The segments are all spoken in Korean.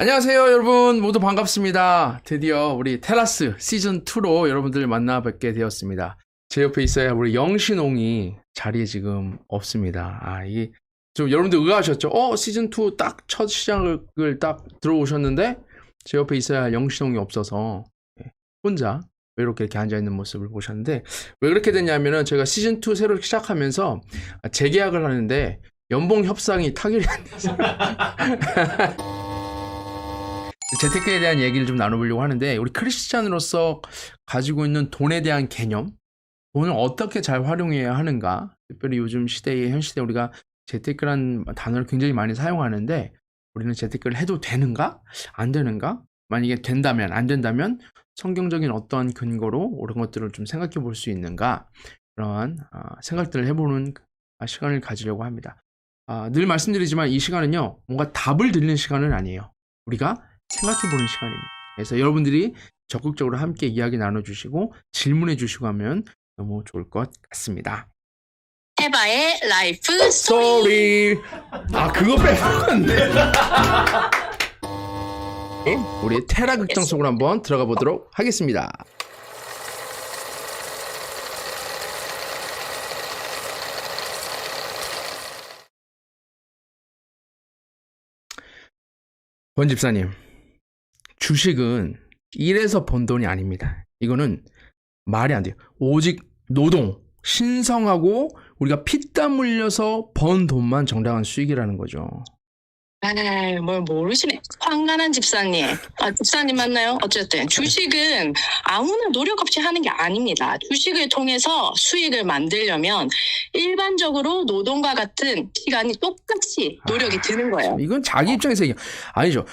안녕하세요, 여러분. 모두 반갑습니다. 드디어 우리 테라스 시즌2로 여러분들 만나 뵙게 되었습니다. 제 옆에 있어야 우리 영신홍이 자리에 지금 없습니다. 이게 좀 여러분들 의아하셨죠? 시즌2 딱 첫 시작을 딱 들어오셨는데 제 옆에 있어야 영신홍이 없어서 혼자 외롭게 이렇게 앉아있는 모습을 보셨는데, 왜 그렇게 됐냐면은 제가 시즌2 새로 시작하면서 재계약을 하는데 연봉 협상이 타결이 안 돼서 재테크에 대한 얘기를 좀 나눠보려고 하는데, 우리 크리스찬으로서 가지고 있는 돈에 대한 개념, 돈을 어떻게 잘 활용해야 하는가, 특별히 요즘 시대에, 현 시대에 우리가 재테크란 단어를 굉장히 많이 사용하는데, 우리는 재테크를 해도 되는가? 안 되는가? 만약에 된다면, 안 된다면 성경적인 어떠한 근거로 이런 것들을 좀 생각해 볼 수 있는가, 그런 생각들을 해보는 시간을 가지려고 합니다. 늘 말씀드리지만 이 시간은요, 뭔가 답을 드리는 시간은 아니에요. 우리가 생각해보는 시간입니다. 그래서 여러분들이 적극적으로 함께 이야기 나눠주시고 질문해주시고 하면 너무 좋을 것 같습니다. 해바의 라이프 스토리. 그거 빼먹었네. 우리 테라 극장 속으로 한번 들어가 보도록 하겠습니다. 권 집사님, 주식은 일해서 번 돈이 아닙니다. 이거는 말이 안 돼요. 오직 노동, 신성하고 우리가 피땀 흘려서 번 돈만 정당한 수익이라는 거죠. 뭘 모르시네. 황가난 집사님. 집사님 맞나요? 어쨌든 주식은 아무나 노력 없이 하는 게 아닙니다. 주식을 통해서 수익을 만들려면 일반적으로 노동과 같은 시간이 똑같이 노력이 드는 거예요. 이건 자기 입장에서 얘기 아니죠.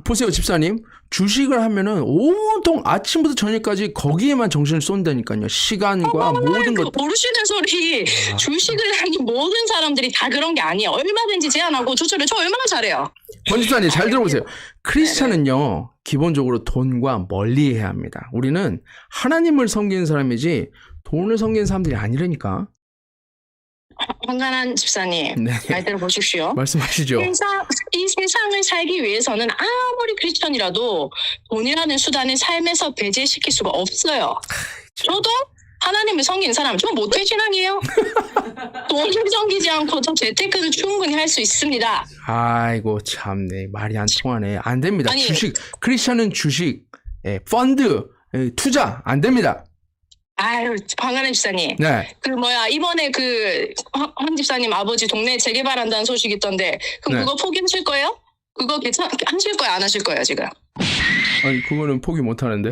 보세요, 집사님. 주식을 하면은 온통 아침부터 저녁까지 거기에만 정신을 쏜다니까요. 시간과 모든 것. 모르시는 소리. 주식을 하는 모든 사람들이 다 그런 게 아니에요. 얼마든지 제한하고 조절을 저 얼마나 잘해요. 권 집사님, 잘 들어보세요. 크리스찬은요, 기본적으로 돈과 멀리해야 합니다. 우리는 하나님을 섬기는 사람이지 돈을 섬기는 사람들이 아니라니까. 황가난 집사님, 네. 잘 들어보십시오. 말씀하시죠. 이 세상을 살기 위해서는 아무리 크리스천이라도 돈이라는 수단을 삶에서 배제시킬 수가 없어요. 저도 하나님을 섬기는 사람, 저 못된 신앙이에요. 돈을 섬기지 않고 저 재테크는 충분히 할 수 있습니다. 아이고 참네, 말이 안 통하네. 안 됩니다. 아니, 주식, 크리스천은 주식, 펀드, 투자 안 됩니다. 아유, 황가는 집사님. 네. 이번에 황 집사님 아버지 동네 재개발한다는 소식이 있던데, 그럼 네. 그거 포기하실 거예요? 그거 하실 거예요, 안 하실 거예요, 지금? 아니, 그거는 포기 못 하는데.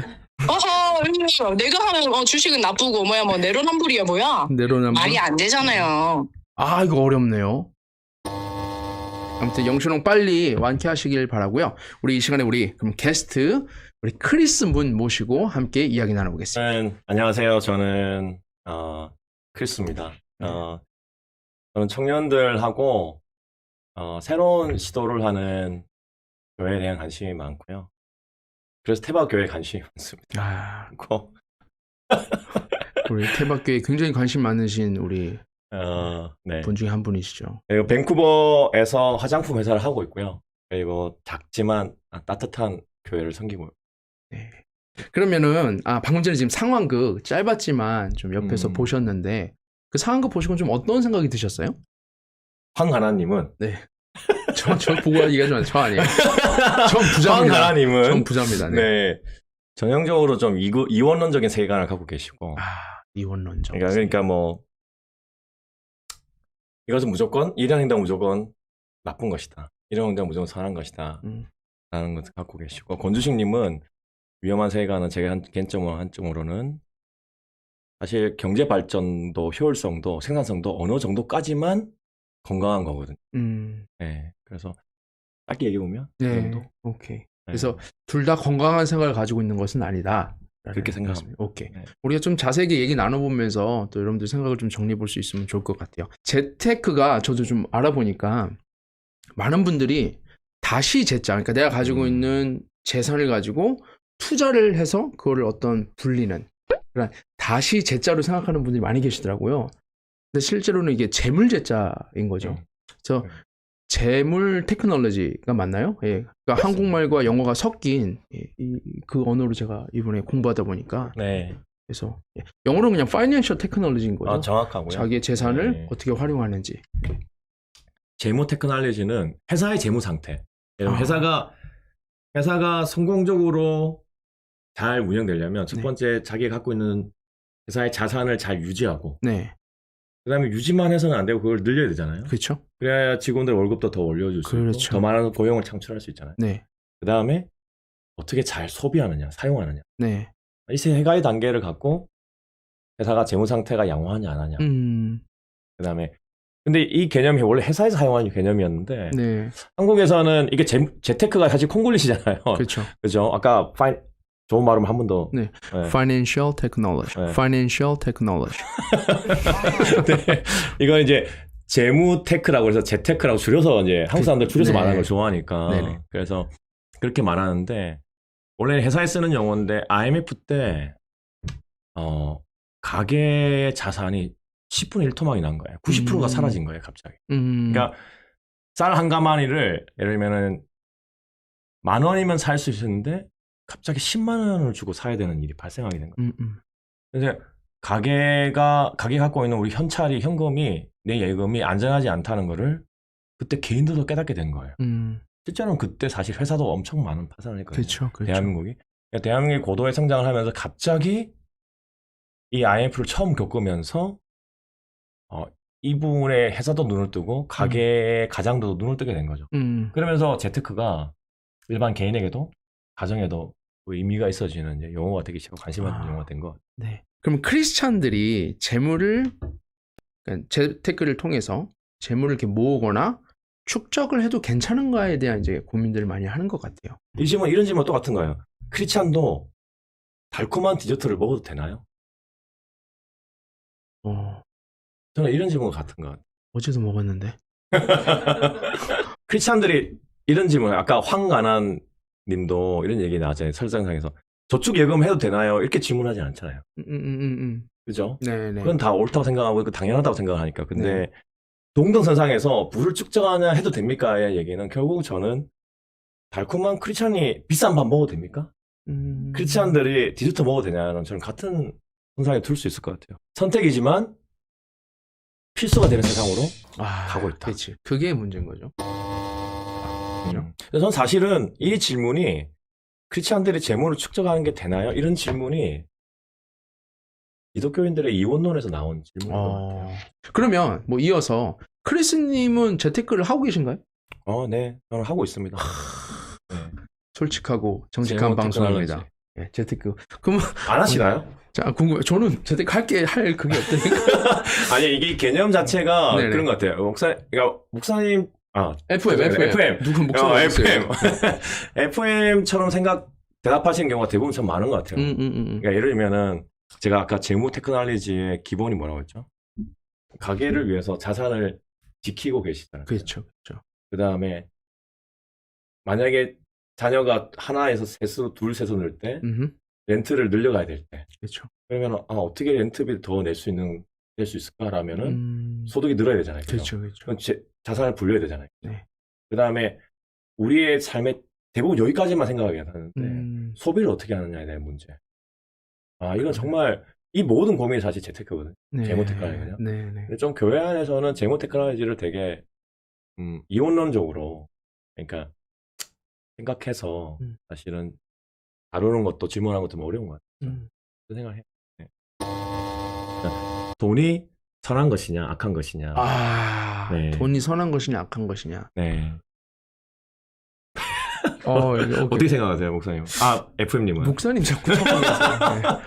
내가 하는 주식은 나쁘고 내로남불이야 뭐야? 내로남불. 말이 안 되잖아요. 이거 어렵네요. 아무튼 영신홍 빨리 완쾌하시길 바라고요. 우리 이 시간에 그럼 게스트 우리 크리스 문 모시고 함께 이야기 나눠보겠습니다. 안녕하세요. 저는 크리스입니다. 저는 청년들하고 새로운 시도를 하는 교회에 대한 관심이 많고요. 그래서 태박 교회에 관심이 많습니다. 우리 태박교회 굉장히 관심 많으신 우리 네. 분 중에 한 분이시죠. 그리고 밴쿠버에서 화장품 회사를 하고 있고요. 그리고 작지만 따뜻한 교회를 섬기고. 네. 그러면은 방금 전에 지금 상황극 짧았지만 좀 옆에서 보셨는데 그 상황극 보시고 좀 어떤 생각이 드셨어요? 황하나님은 네. 저 보고 얘기하지 마세요. 저 아니에요. 전 부자입니다. 황하나님은 전 부자입니다. 네. 전형적으로 좀 이원론적인 세계관을 갖고 계시고. 이원론적. 그러니까 이것은 무조건 이런 행동 무조건 나쁜 것이다. 이런 행동 무조건 선한 것이다. 라는 것을 갖고 계시고, 권주식님은 위험한 세계관은 제가 한점으로는 사실 경제 발전도 효율성도 생산성도 어느 정도까지만 건강한 거거든요. 네, 그래서 짧게 얘기해 보면 그 정도. 오케이. 그래서 둘 다 건강한 생각을 가지고 있는 것은 아니다. 그렇게 생각합니다. 오케이. 네. 우리가 좀 자세하게 얘기 나눠보면서 또 여러분들 생각을 좀 정리해 볼 수 있으면 좋을 것 같아요. 재테크가 저도 좀 알아보니까 많은 분들이 다시 재자, 그러니까 내가 가지고 있는 재산을 가지고 투자를 해서 그거를 어떤 불리는, 그러니까 다시 재자로 생각하는 분들이 많이 계시더라고요. 근데 실제로는 이게 재물재자인 거죠. 그래서 재물 테크놀로지가 맞나요? 예. 그러니까 한국말과 영어가 섞인 그 언어로 제가 이번에 공부하다 보니까 네. 그래서 영어로는 그냥 파이낸셜 테크놀로지인 거죠. 정확하고요. 자기의 재산을 네. 어떻게 활용하는지. 재무 테크놀로지는 회사의 재무 상태. 회사가 성공적으로 잘 운영되려면 첫 네. 번째 자기가 갖고 있는 회사의 자산을 잘 유지하고 네. 그다음에 유지만 해서는 안 되고 그걸 늘려야 되잖아요. 그렇죠. 그래야 직원들 월급도 더 올려줄 수 그렇죠. 있고 더 많은 고용을 창출할 수 있잖아요. 네. 그다음에 어떻게 잘 소비하느냐, 사용하느냐. 네. 이 세 가지 단계를 갖고 회사가 재무 상태가 양호하냐 안 하냐. 그다음에 근데 이 개념이 원래 회사에서 사용하는 개념이었는데 네. 한국에서는 이게 재테크가 사실 콩글리시잖아요. 그렇죠. 그죠? 아까 좋은 말은 한 번 더. 네. 네. Financial technology. 네. Financial technology. 네. 이건 이제 재무 테크라고 해서 재테크라고 줄여서 이제 한국 사람들 줄여서 네. 말하는 걸 좋아하니까. 네네. 그래서 그렇게 말하는데 원래 회사에 쓰는 용어인데 IMF 때 가계의 자산이 10분의 1토막이 난 거예요. 90%가 사라진 거예요, 갑자기. 그러니까 쌀 한 가마니를 예를 들면은 10,000원이면 살 수 있었는데 갑자기 10만 원을 주고 사야 되는 일이 발생하게 된 거예요. 그래서 가게가 갖고 있는 우리 현금이 내 예금이 안전하지 않다는 거를 그때 개인들도 깨닫게 된 거예요. 실제로는 그때 사실 회사도 엄청 많은 파산을 했거든요. 그렇죠. 그렇죠. 대한민국이. 그러니까 대한민국이 고도의 성장을 하면서 갑자기 이 IMF를 처음 겪으면서 이 부분에 회사도 눈을 뜨고 가게의 가장도 눈을 뜨게 된 거죠. 그러면서 재테크가 일반 개인에게도 가정에도 의미가 있어지는 이제 용어가 되기 시작하고 관심 받는 용어가 된 것. 네. 그럼 크리스찬들이 재물을 그러니까 재테크를 통해서 재물을 이렇게 모으거나 축적을 해도 괜찮은가에 대한 이제 고민들을 많이 하는 것 같아요. 이런 질문 똑같은 거예요. 크리스찬도 달콤한 디저트를 먹어도 되나요? 저는 이런 질문 같은 것 같아요. 어제도 먹었는데. 크리스찬들이 이런 질문, 아까 황가난 님도 이런 얘기 나왔잖아요. 설상상에서. 저축 예금 해도 되나요? 이렇게 질문하지 않잖아요. 그죠? 네네. 그건 다 옳다고 생각하고 당연하다고 생각하니까. 근데 네. 동등선상에서 부를 축적하냐 해도 됩니까의 얘기는 결국 저는 달콤한 크리스찬이 비싼 밥 먹어도 됩니까? 크리스찬들이 디저트 먹어도 되냐는 저는 같은 선상에 둘 수 있을 것 같아요. 선택이지만 필수가 되는 세상으로 가고 있다. 그렇지. 그게 문제인 거죠. 그래서 저는 사실은 이 질문이 크리스찬들이 재물을 축적하는 게 되나요? 이런 질문이 기독교인들의 이원론에서 나온 질문인 것 같아요. 그러면 뭐 이어서 크리스님은 재테크를 하고 계신가요? 네. 저는 하고 있습니다. 네. 솔직하고 정직한 방송입니다. 네, 재테크. 그럼 안 하시나요? 자, 궁금해. 저는 재테크 할 그게 없다니까. 아니, 이게 개념 자체가 네네. 그런 것 같아요. 목사님, FM. 누군 목소리 FM. FM처럼 대답하시는 경우가 대부분 참 많은 것 같아요. 그러니까 예를 들면은, 제가 아까 재무 테크놀로지의 기본이 뭐라고 했죠? 가게를 위해서 자산을 지키고 계시잖아요. 그렇죠. 그 다음에, 만약에 자녀가 하나에서 셋으로, 둘, 셋으로 늘 때, 렌트를 늘려가야 될 때. 그렇죠. 그러면, 어떻게 렌트비를 더 낼 수 있을까라면은, 소득이 늘어야 되잖아요. 그렇죠. 그럼 자산을 불려야 되잖아요. 네. 그 다음에, 우리의 삶의 대부분 여기까지만 생각하게 하는데, 소비를 어떻게 하느냐에 대한 문제. 이건 정말, 이 모든 고민이 사실 재테크거든요. 네. 재무 테크놀로지거든요. 네. 근데 좀 교회 안에서는 재무 테크놀로지를 되게, 이원론적으로, 그러니까, 생각해서, 사실은, 다루는 것도 질문하는 것도 좀 어려운 것 같아요. 그 생각을 해요. 네. 그러니까 돈이 선한 것이냐, 악한 것이냐. 네. 돈이 선한 것이냐, 악한 것이냐. 네. 어떻게 생각하세요, 목사님? FM님은? 목사님 자꾸 쳐보겠어요.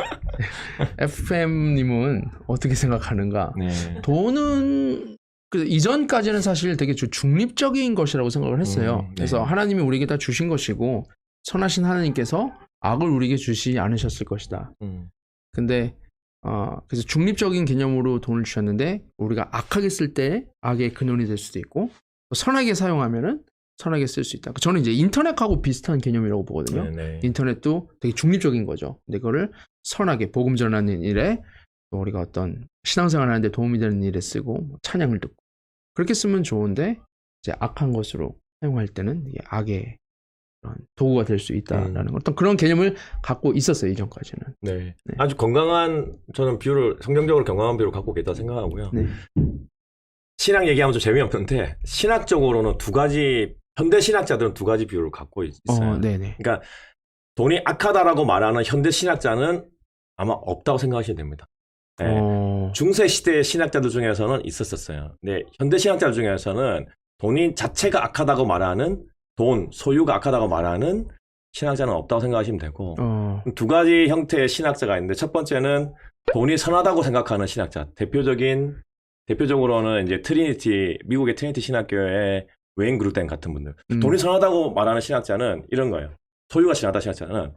FM님은 어떻게 생각하는가? 네. 돈은 이전까지는 사실 되게 중립적인 것이라고 생각을 했어요. 네. 그래서 하나님이 우리에게 다 주신 것이고 선하신 하나님께서 악을 우리에게 주시지 않으셨을 것이다. 근데 그래서 중립적인 개념으로 돈을 주셨는데 우리가 악하게 쓸 때 악의 근원이 될 수도 있고 선하게 사용하면은 선하게 쓸 수 있다. 저는 이제 인터넷하고 비슷한 개념이라고 보거든요. 네네. 인터넷도 되게 중립적인 거죠. 근데 그거를 선하게 복음 전하는 일에 또 우리가 어떤 신앙생활 하는데 도움이 되는 일에 쓰고 찬양을 듣고 그렇게 쓰면 좋은데 이제 악한 것으로 사용할 때는 이게 악의 그런 도구가 될 수 있다라는 어떤 그런 개념을 갖고 있었어요, 이전까지는. 네. 네. 아주 건강한, 저는 비유를, 성경적으로 건강한 비유를 갖고 있다고 생각하고요. 네. 신학 얘기하면 좀 재미없는데, 신학적으로는 두 가지, 현대 신학자들은 두 가지 비유를 갖고 있어요. 네네. 그러니까 돈이 악하다라고 말하는 현대 신학자는 아마 없다고 생각하시면 됩니다. 네. 중세 시대의 신학자들 중에서는 있었어요. 근데 현대 신학자들 중에서는 돈이 자체가 악하다고 말하는, 돈, 소유가 악하다고 말하는 신학자는 없다고 생각하시면 되고, 두 가지 형태의 신학자가 있는데, 첫 번째는 돈이 선하다고 생각하는 신학자. 대표적으로는 이제 트리니티, 미국의 트리니티 신학교의 웨인 그루덴 같은 분들. 돈이 선하다고 말하는 신학자는 이런 거예요. 소유가 선하다 신학자는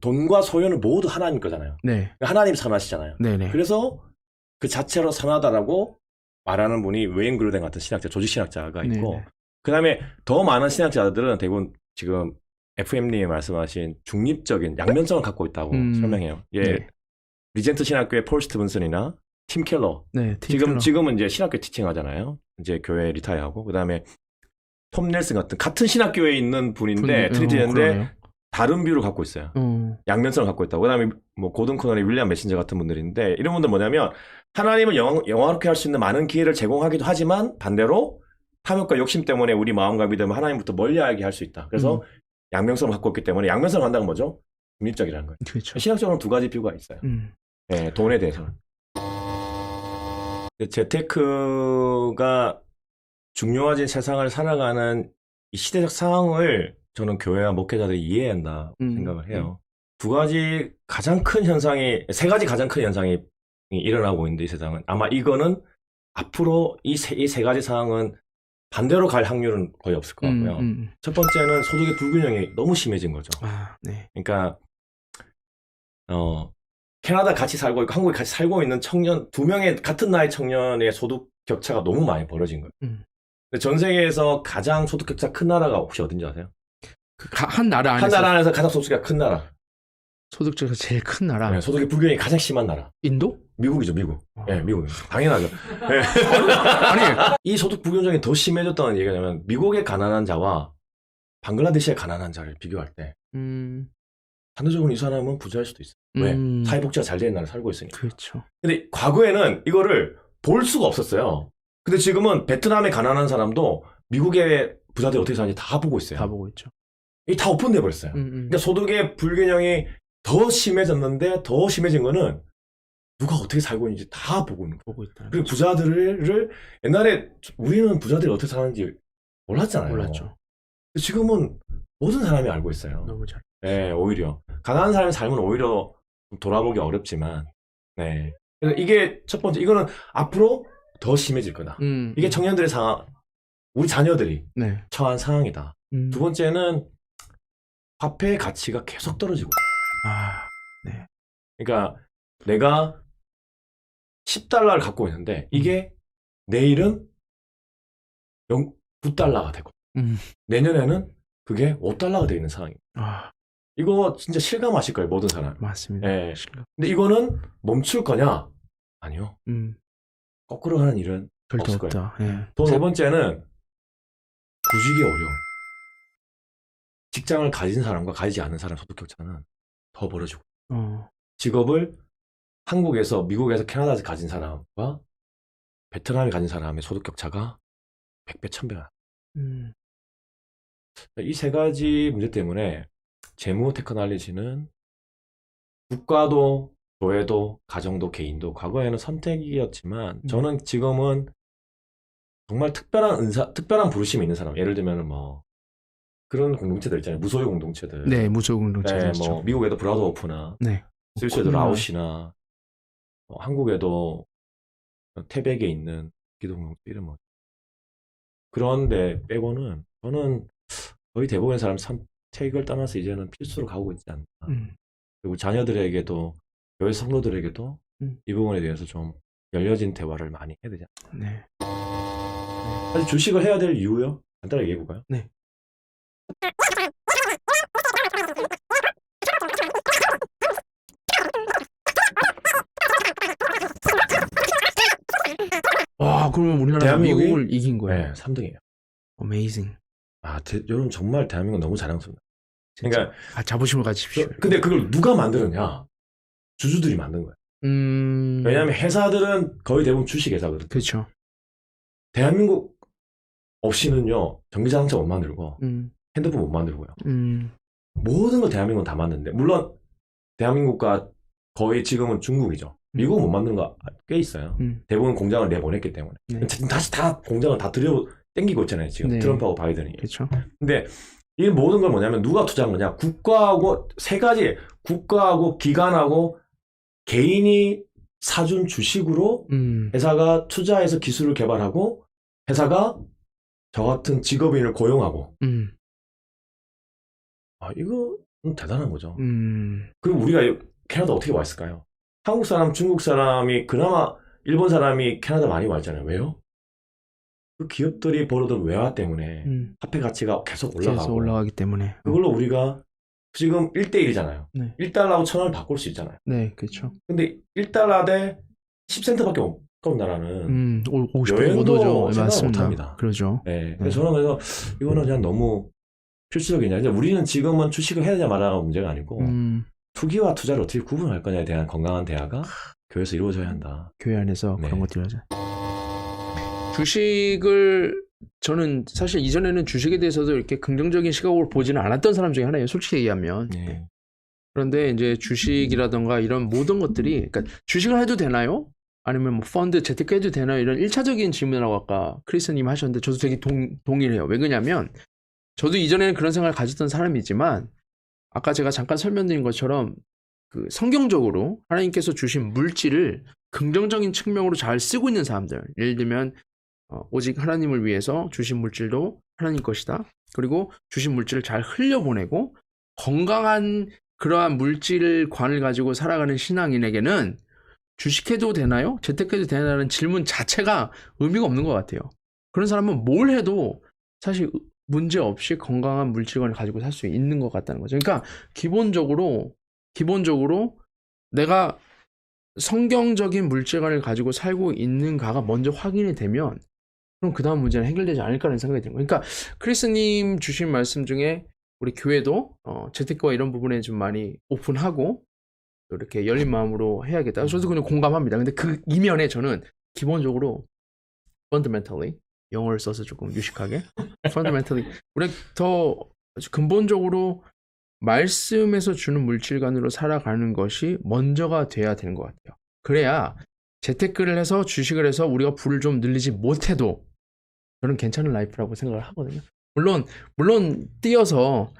돈과 소유는 모두 하나님 거잖아요. 네. 하나님 선하시잖아요. 네네. 그래서 그 자체로 선하다라고 말하는 분이 웨인 그루덴 같은 신학자, 조직 신학자가 있고, 그 다음에 더 많은 신학자들은 대부분 지금 FM님이 말씀하신 중립적인 양면성을 갖고 있다고 설명해요. 예, 네. 리젠트 신학교의 폴 스티븐슨이나 팀 켈러. 네, 팀 지금은 이제 신학교 티칭 하잖아요. 이제 교회 리타이어하고, 그 다음에 톰 넬슨 같은 신학교에 있는 분인데, 트리티인데, 다른 뷰를 갖고 있어요. 양면성을 갖고 있다고. 그 다음에 뭐 고든 코널의 윌리엄 메신저 같은 분들인데, 이런 분들 뭐냐면, 하나님을 영화롭게 할 수 있는 많은 기회를 제공하기도 하지만, 반대로 탐욕과 욕심 때문에 우리 마음과 믿음을 하나님부터 멀리하게 할 수 있다. 그래서 양면성을 갖고 있기 때문에, 양면성을 한다는 뭐죠? 중립적이라는 거예요. 그렇죠. 신학적으로는 두 가지 뷰가 있어요. 네, 돈에 대해서는. 재테크가 중요해진 세상을 살아가는 이 시대적 상황을 저는 교회와 목회자들이 이해해야 한다 생각을 해요. 세 가지 가장 큰 현상이 일어나고 있는데, 이 세상은. 아마 이거는 앞으로 이 세 가지 상황은 반대로 갈 확률은 거의 없을 것 같고요. 첫 번째는 소득의 불균형이 너무 심해진 거죠. 네. 그러니까, 캐나다 같이 살고 있고 한국에 같이 살고 있는 청년, 두 명의 같은 나이 청년의 소득 격차가 너무 많이 벌어진 거예요. 근데 전 세계에서 가장 소득 격차 큰 나라가 혹시 어딘지 아세요? 한 나라 안에서 가장 소득이 큰 나라. 소득주가 제일 큰 나라. 네, 소득의 불균형이 가장 심한 나라. 인도? 미국이죠, 미국. 네, 미국. 당연하죠. 네. 아니, 이 소득 불균형이 더 심해졌다는 얘기가 뭐냐면, 미국의 가난한 자와 방글라데시의 가난한 자를 비교할 때, 상대적으로 이 사람은 부자일 수도 있어요. 왜? 사회복지가 잘 되는 나라에 살고 있으니까. 그렇죠. 근데 과거에는 이거를 볼 수가 없었어요. 근데 지금은 베트남의 가난한 사람도 미국의 부자들이 어떻게 사는지 다 보고 있어요. 다 보고 있죠. 이게 다 오픈돼 버렸어요. 그러니까 소득의 불균형이 더 심해졌는데, 더 심해진 거는 누가 어떻게 살고 있는지 다 보고 있는 거예요. 보고 있다. 그리고 부자들을 옛날에 우리는 부자들이 어떻게 사는지 몰랐잖아요. 몰랐죠. 지금은 모든 사람이 알고 있어요. 너무 잘. 네, 오히려 가난한 사람의 삶은 오히려 돌아보기 어렵지만, 네. 그래서 이게 첫 번째, 이거는 앞으로 더 심해질 거다. 이게 청년들의 상황, 우리 자녀들이 처한 상황이다. 두 번째는 화폐의 가치가 계속 떨어지고. 네. 그러니까 내가 10달러를 갖고 있는데, 이게 내일은 9달러가 되고, 내년에는 그게 5달러가 되어 있는 상황입니다. 이거 진짜 실감하실 거예요, 모든 사람. 맞습니다. 네. 근데 이거는 멈출 거냐? 아니요. 거꾸로 하는 일은 절대 없을 거예요. 없다. 예. 또 세 번째는 구직이 어려워. 직장을 가진 사람과 가지지 않는 사람 소득 격차는 더 벌어지고. 직업을 한국에서, 미국에서, 캐나다에서 가진 사람과 베트남에 가진 사람의 소득 격차가 100배, 1000배가. 이 세 가지 문제 때문에 재무 테크놀로지는 국가도, 교회도, 가정도, 개인도 과거에는 선택이었지만, 저는 지금은 정말 특별한 부르심이 있는 사람, 예를 들면 뭐 그런 공동체들 있잖아요. 무소유 공동체들. 네, 무소유 공동체들. 네, 뭐 미국에도 브라더오프나, 스위스에도 라오시나, 한국에도 태백에 있는 기도 공동체 이런 뭐 그런데 빼고는 저는 거의 대부분의 사람 선택을 떠나서 이제는 필수로 가고 있지 않나. 그리고 자녀들에게도, 교회 성도들에게도 이 부분에 대해서 좀 열려진 대화를 많이 해야 되지 않나. 네. 사실 주식을 해야 될 이유요? 간단하게 얘기해 볼까요? 네. 와, 그러면 우리나라가 대한민국이- 미국을 이긴 거예요. 네, 3등이에요. 어메이징. 여러분 정말 대한민국 너무 자랑스럽다. 진짜. 그러니까 자부심을 가지십시오. 근데 그걸 누가 만드느냐? 주주들이 만든 거예요. 왜냐하면 회사들은 거의 대부분 주식 회사거든요. 그렇죠. 대한민국 없이는요 전기자동차 못 만들고 핸드폰 못 만들고요. 모든 걸 대한민국은 다 만드는데 물론 대한민국과 거의 지금은 중국이죠. 미국은 못 만드는 거 꽤 있어요. 대부분 공장을 내보냈기 때문에. 네. 다시 다 공장을 다 들여 땡기고 있잖아요. 지금 네. 트럼프하고 바이든이. 그렇죠. 근데 이 모든 걸 뭐냐면 누가 투자한 거냐? 국가하고 세 가지 국가하고 기관하고 개인이 사준 주식으로 회사가 투자해서 기술을 개발하고 회사가 저 같은 직업인을 고용하고 이거 대단한 거죠. 그럼 우리가 캐나다 어떻게 왔을까요? 한국 사람, 중국 사람이 그나마 일본 사람이 캐나다 많이 왔잖아요. 왜요? 그 기업들이 벌어둔 외화 때문에 화폐 가치가 계속 올라가고 계속 올라가기 때문에. 그걸로 우리가 지금 1대1이잖아요. 네. 1달러하고 1,000원을 바꿀 수 있잖아요. 네, 그렇죠. 근데 1달러 대 10센트밖에 없던 나라는 50% 여행도 못오죠. 생각 맞습니다. 못합니다. 그러죠. 네. 그래서 저는 그래서 이거는 그냥 너무 필수적이냐. 이제 우리는 지금은 주식을 해야 되냐 말아야 문제가 아니고 투기와 투자를 어떻게 구분할 거냐에 대한 건강한 대화가 교회에서 이루어져야 한다. 교회 안에서 네. 그런 것들을 하죠. 주식을 저는 사실 이전에는 주식에 대해서도 이렇게 긍정적인 시각으로 보지는 않았던 사람 중에 하나예요. 솔직히 얘기하면. 네. 그런데 이제 주식이라던가 이런 모든 것들이 그러니까 주식을 해도 되나요? 아니면 뭐 펀드 재테크 해도 되나요? 이런 1차적인 질문이라고 아까 크리스님 하셨는데 저도 되게 동의를 해요. 왜 그러냐면 저도 이전에는 그런 생각을 가졌던 사람이지만 아까 제가 잠깐 설명드린 것처럼 그 성경적으로 하나님께서 주신 물질을 긍정적인 측면으로 잘 쓰고 있는 사람들, 예를 들면 오직 하나님을 위해서 주신 물질도 하나님 것이다. 그리고 주신 물질을 잘 흘려보내고 건강한 그러한 물질관을 가지고 살아가는 신앙인에게는 주식해도 되나요? 재테크해도 되나요?라는 질문 자체가 의미가 없는 것 같아요. 그런 사람은 뭘 해도 사실 문제 없이 건강한 물질관을 가지고 살 수 있는 것 같다는 거죠. 그러니까 기본적으로 내가 성경적인 물질관을 가지고 살고 있는가가 먼저 확인이 되면 그럼 그 다음 문제는 해결되지 않을까라는 생각이 드는 거예요. 그러니까 크리스님 주신 말씀 중에 우리 교회도 재테크와 이런 부분에 좀 많이 오픈하고 또 이렇게 열린 마음으로 해야겠다. 저도 그냥 공감합니다. 근데 그 이면에 저는 기본적으로 fundamentally 영어를 써서 조금 유식하게 fundamentally 우리가 더 근본적으로 말씀에서 주는 물질관으로 살아가는 것이 먼저가 돼야 되는 것 같아요. 그래야 재테크를 해서 주식을 해서 우리가 부를 좀 늘리지 못해도 저는 괜찮은 라이프라고 생각을 하거든요. 물론 뛰어서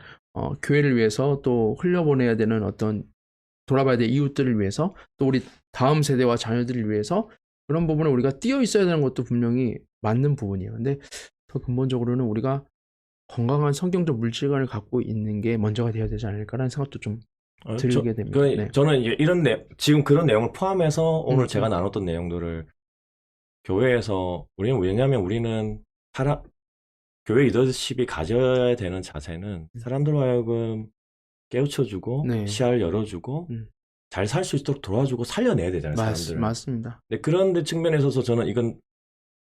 교회를 위해서 또 흘려보내야 되는 어떤 돌아봐야 될 이웃들을 위해서 또 우리 다음 세대와 자녀들을 위해서 그런 부분에 우리가 뛰어 있어야 되는 것도 분명히 맞는 부분이에요. 근데 더 근본적으로는 우리가 건강한 성경적 물질관을 갖고 있는 게 먼저가 되어야 되지 않을까라는 생각도 좀 들게 됩니다. 네. 저는 지금 그런 내용을 포함해서 오늘 제가 나눴던 내용들을 교회에서 왜냐하면 우리는 교회 리더십이 가져야 되는 자세는 사람들로 하여금 깨우쳐주고 네. 시야를 열어주고 잘 살 수 있도록 도와주고 살려내야 되잖아요. 사람들을. 맞습니다. 근데 그런 데 측면에 있어서 저는 이건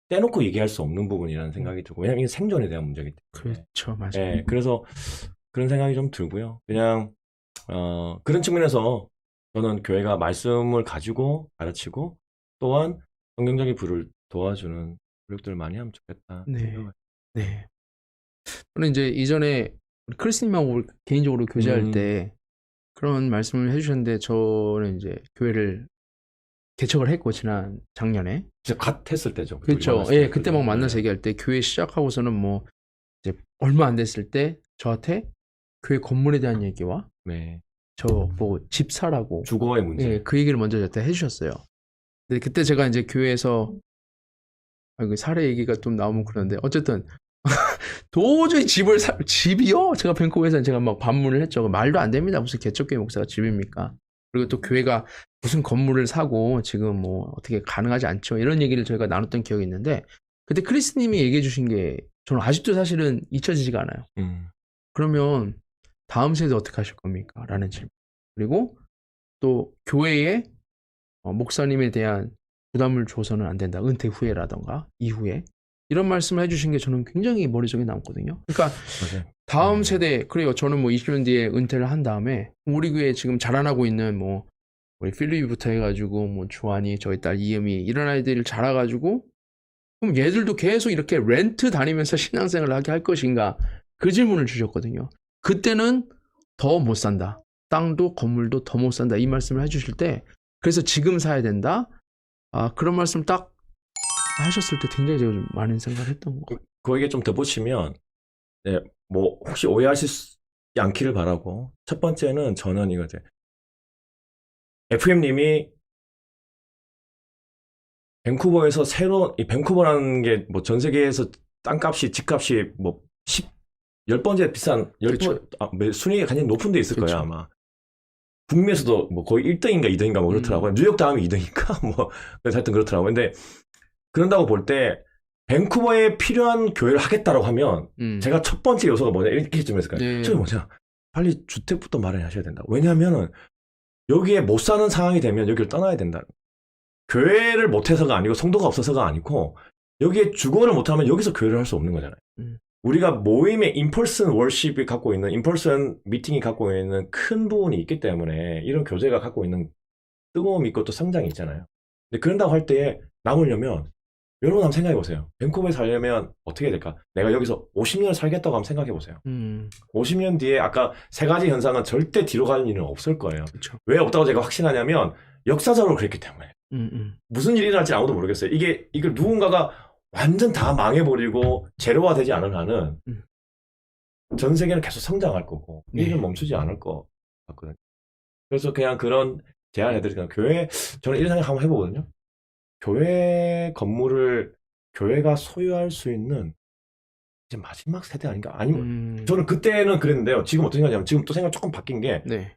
떼놓고 얘기할 수 없는 부분이라는 생각이 들고 왜냐하면 이게 생존에 대한 문제이기 때문에 그렇죠. 맞아요. 네, 그래서 그런 생각이 좀 들고요. 그냥 그런 측면에서 저는 교회가 말씀을 가지고 가르치고 또한 성경적인 부를 도와주는 교육들을 많이 하면 좋겠다. 네. 저는 이제 이전에 크리스님하고 개인적으로 교제할 때 그런 말씀을 해주셨는데 저는 이제 교회를 개척을 했고 지난 작년에 진짜 갓 했을 때죠. 그렇죠. 예, 그때 막 만나서 얘기할 때 교회 시작하고서는 뭐 이제 얼마 안 됐을 때 저한테 교회 건물에 대한 얘기와 저 보고 집 사라고 주거의 문제. 예, 그 얘기를 먼저 저한테 해주셨어요. 근데 그때 제가 이제 교회에서 사례 얘기가 좀 나오면 그러는데 어쨌든 도저히 집이요? 제가 밴쿠버에서 제가 막 반문을 했죠. 말도 안 됩니다. 무슨 개척교회 목사가 집입니까? 그리고 또 교회가 무슨 건물을 사고 지금 뭐 어떻게 가능하지 않죠. 이런 얘기를 저희가 나눴던 기억이 있는데 그때 크리스님이 얘기해 주신 게 저는 아직도 사실은 잊혀지지가 않아요. 그러면 다음 세대 어떻게 하실 겁니까? 라는 질문. 그리고 또 교회의 목사님에 대한 부담을 줘서는 안 된다. 은퇴 후에라던가 이후에 이런 말씀을 해주신 게 저는 굉장히 머릿속에 남거든요. 그러니까 맞아요. 다음 세대 그래요. 저는 뭐 20년 뒤에 은퇴를 한 다음에 우리 교회 지금 자라나고 있는 뭐 우리 필립부터 해가지고 뭐 주한이 저희 딸 이음이 이런 아이들을 자라가지고 그럼 얘들도 계속 이렇게 렌트 다니면서 신앙생활을 하게 할 것인가 그 질문을 주셨거든요. 그때는 더 못 산다. 땅도 건물도 더 못 산다. 이 말씀을 해주실 때 그래서 지금 사야 된다. 그런 말씀 딱 하셨을 때 굉장히 제가 좀 많은 생각을 했던 거 같아요. 거기에 좀 덧붙이면, 네, 뭐, 혹시 오해하시지 않기를 바라고, 첫 번째는 저는 이거죠. FM님이 밴쿠버에서 이 밴쿠버라는 게 뭐 전 세계에서 땅값이, 집값이 뭐 10번째 비싼, 그쵸. 순위가 가장 높은 데 있을 그쵸. 거야, 아마. 북미에서도 뭐 거의 1등인가 2등인가 뭐 그렇더라고요. 뉴욕 다음에 2등인가? 뭐, 그래서 하여튼 그렇더라고요. 근데, 그런다고 볼 때, 밴쿠버에 필요한 교회를 하겠다라고 하면, 제가 첫 번째 요소가 뭐냐, 이렇게 좀 했을 거예요. 네. 저게 뭐냐, 빨리 주택부터 마련하셔야 된다. 왜냐하면, 여기에 못 사는 상황이 되면 여기를 떠나야 된다. 교회를 못해서가 아니고, 성도가 없어서가 아니고, 여기에 주거를 못하면 여기서 교회를 할 수 없는 거잖아요. 우리가 모임의 인펄슨 월십이 갖고 있는, 인펄슨 미팅이 갖고 있는 큰 부분이 있기 때문에, 이런 교제가 갖고 있는 뜨거움이 있고 또 성장이 있잖아요. 근데 그런다고 할 때에 남으려면, 여러분 한번 생각해 보세요. 밴쿠버에 살려면 어떻게 해야 될까? 내가 여기서 50년을 살겠다고 한번 생각해 보세요. 50년 뒤에 아까 세 가지 현상은 절대 뒤로 가는 일은 없을 거예요. 그쵸. 왜 없다고 제가 확신하냐면 역사적으로 그랬기 때문에. 무슨 일이 일어날지 아무도 모르겠어요. 이걸 누군가가 완전 다 망해버리고 제로화 되지 않은 한은 전 세계는 계속 성장할 거고 일은 멈추지 않을 것 같거든요. 그래서 그냥 그런 제안해드리니까 저는 이런 생각 한번 해보거든요. 교회 건물을 교회가 소유할 수 있는 이제 마지막 세대 아닌가? 아니면 저는 그때는 그랬는데요. 지금 어떻게 생각하냐면 지금 또 생각 조금 바뀐 게 네.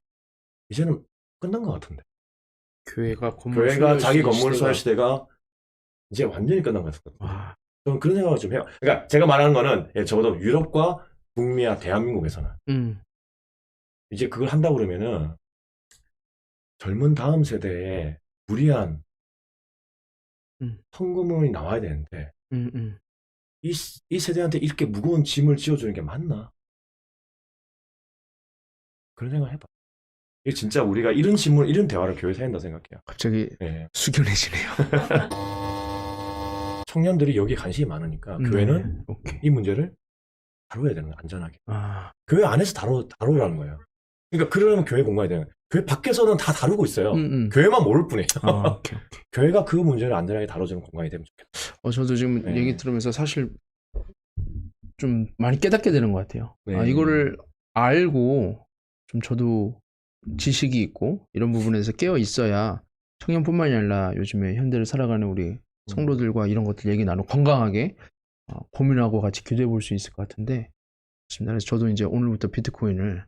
이제는 끝난 것 같은데. 교회가 자기 건물 소유할 시대가 이제 완전히 끝난 것 같거든요. 저는 그런 생각을 좀 해요. 그러니까 제가 말하는 거는 적어도 유럽과 북미와 대한민국에서는 이제 그걸 한다고 그러면은 젊은 다음 세대에 무리한 성금이 나와야 되는데 이 세대한테 이렇게 무거운 짐을 지어주는 게 맞나? 그런 생각을 해봐. 이게 진짜 우리가 이런 질문, 이런 대화를 교회에서 해야 된다 생각해요. 갑자기 네. 숙연해지네요. 청년들이 여기에 관심이 많으니까 교회는 이 문제를 다뤄야 되는 거예요. 안전하게. 교회 안에서 다루라는 거예요. 그러니까 그러려면 교회 공간이 되는 거예요. 교회 밖에서는 다 다루고 있어요. 교회만 모를 뿐이에요. 오케이. 교회가 그 문제를 안전하게 다뤄주는 공간이 되면 좋겠다. 저도 지금 얘기 들으면서 사실 좀 많이 깨닫게 되는 것 같아요. 네. 이거를 알고 좀 저도 지식이 있고 이런 부분에서 깨어 있어야 청년뿐만이 아니라 요즘에 현대를 살아가는 우리 성도들과 이런 것들 얘기 나누고 건강하게 고민하고 같이 기도해 볼 수 있을 것 같은데 그래서 저도 이제 오늘부터 비트코인을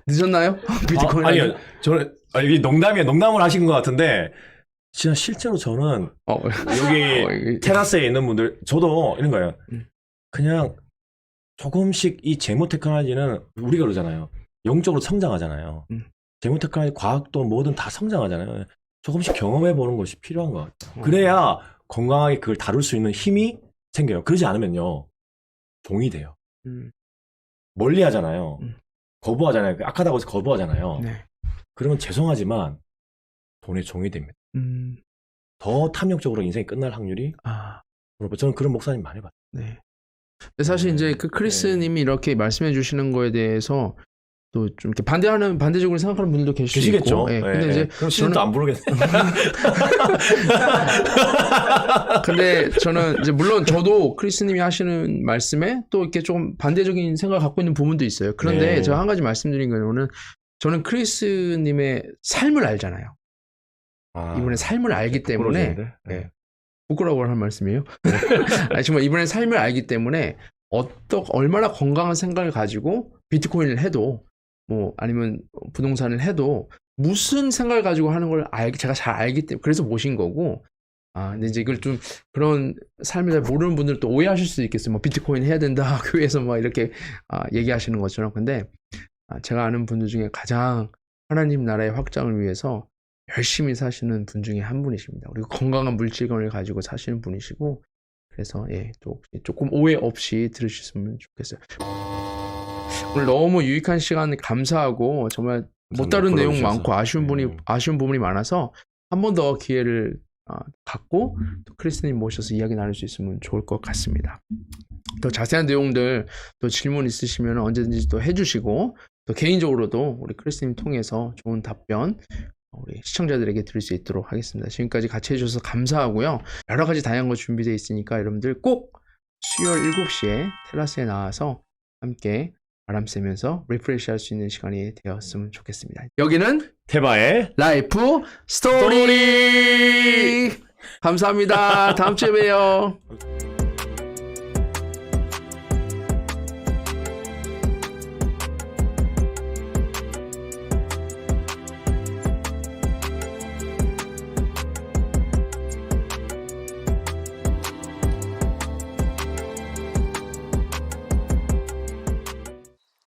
늦었나요? 비트코인 아니요. 저는 이 농담을 하신 것 같은데 진짜 실제로 저는 여기 테라스에 있는 분들 저도 이런 거예요. 그냥 조금씩 이 재무 테크놀로지는 우리가 그러잖아요. 영적으로 성장하잖아요. 재무 테크놀로지 과학도 뭐든 다 성장하잖아요. 조금씩 경험해 보는 것이 필요한 것 같아요. 그래야 건강하게 그걸 다룰 수 있는 힘이 생겨요. 그러지 않으면요. 종이 돼요. 멀리 하잖아요. 거부하잖아요. 악하다고 해서 거부하잖아요. 네. 그러면 죄송하지만 돈의 종이 됩니다. 더 탐욕적으로 인생이 끝날 확률이 저는 그런 목사님 많이 봤어요. 네. 근데 사실 이제 그 크리스님이 이렇게 말씀해 주시는 거에 대해서 또 좀 이렇게 반대적으로 생각하는 분들도 계시겠죠. 네. 근데 이제 그럼 시즌도 안 부르겠어요. 근데 저는 이제 물론 저도 크리스님이 하시는 말씀에 또 이렇게 좀 반대적인 생각을 갖고 있는 부분도 있어요. 그런데 제가 한 가지 말씀드린 거는 저는 크리스님의 삶을 알잖아요. 이분의 삶을 알기 때문에 부끄러워하는 말씀이에요. 정말 이분의 삶을 알기 때문에 얼마나 건강한 생각을 가지고 비트코인을 해도 뭐 아니면 부동산을 해도 무슨 생각을 가지고 하는 걸 제가 잘 알기 때문에 그래서 모신 거고 근데 이제 이걸 좀 그런 삶을 잘 모르는 분들 또 오해하실 수도 있겠어요. 뭐 비트코인 해야 된다 교회에서 막 이렇게 얘기하시는 것처럼. 근데 제가 아는 분들 중에 가장 하나님 나라의 확장을 위해서 열심히 사시는 분 중에 한 분이십니다. 그리고 건강한 물질관을 가지고 사시는 분이시고 그래서 예, 또 조금 오해 없이 들으셨으면 좋겠어요. 오늘 너무 유익한 시간 감사하고 정말 못 다룬 내용 불러주셔서. 많고 아쉬운 부분이 많아서 한 번 더 기회를 갖고 또 크리스님 모셔서 이야기 나눌 수 있으면 좋을 것 같습니다. 더 자세한 내용들 또 질문 있으시면 언제든지 또 해주시고 또 개인적으로도 우리 크리스님 통해서 좋은 답변 우리 시청자들에게 드릴 수 있도록 하겠습니다. 지금까지 같이 해주셔서 감사하고요. 여러 가지 다양한 거 준비되어 있으니까 여러분들 꼭 수요일 7시에 테라스에 나와서 함께 바람 쐬면서 리프레시 할 수 있는 시간이 되었으면 좋겠습니다. 여기는 테바의 라이프 스토리! 감사합니다. 다음 주에 봬요.